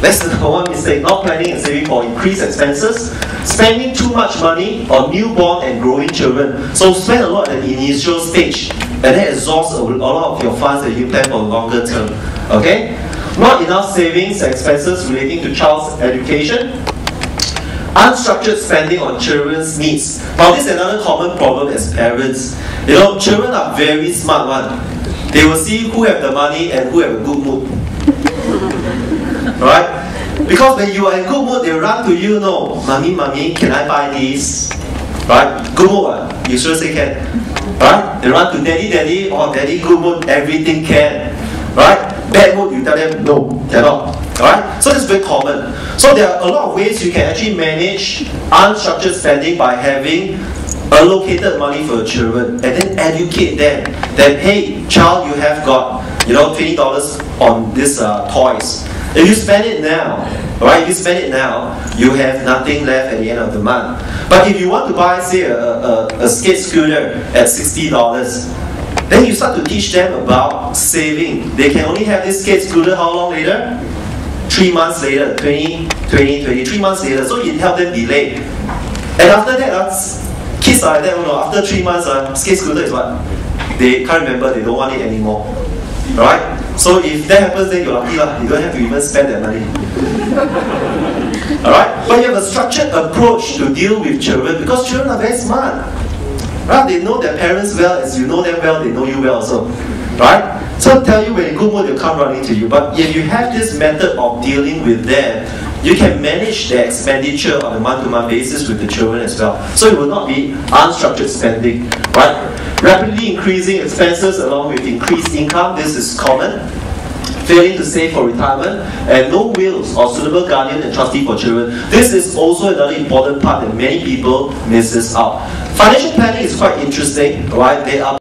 That's the number one mistake. Not planning and saving for increased expenses. Spending too much money on newborn and growing children. So spend a lot at the initial stage, and then exhaust a lot of your funds that you plan for the longer term. Okay? Not enough savings and expenses relating to child's education. Unstructured spending on children's needs. Now this is another common problem as parents. You know, children are very smart one. They will see who have the money and who have a good mood. Right? Because when you are in good mood, they run to you, no, mommy, can I buy this? Right? Good mood, you sure say can. Right? They run to daddy, or daddy good mood, everything can. Right? Bad mood, you tell them, no, cannot. Alright? So this is very common. So there are a lot of ways you can actually manage unstructured spending by having allocated money for your children and then educate them that, hey, child, you have got, you know, $20 on this toys. If you spend it now, right? If you spend it now, you have nothing left at the end of the month. But if you want to buy, say, a skate scooter at $60, then you start to teach them about saving. They can only have this skate scooter how long later? 3 months later, 23 months later. So it helps them delay. And after that, kids are like that, you know, after 3 months, skate scooter is what? They can't remember, they don't want it anymore. Right? So if that happens, then you're lucky lah. You don't have to even spend that money. Alright? But you have a structured approach to deal with children because children are very smart. Right? They know their parents well. As you know them well, they know you well also. Right? So I'll tell you when in good mood, they'll come running to you. But if you have this method of dealing with them, you can manage their expenditure on a month-to-month basis with the children as well. So it will not be unstructured spending. Right? Rapidly increasing expenses along with increased income, this is common. Failing to save for retirement, and no wills or suitable guardian and trustee for children. This is also another important part that many people misses out. Financial planning is quite interesting, right? There are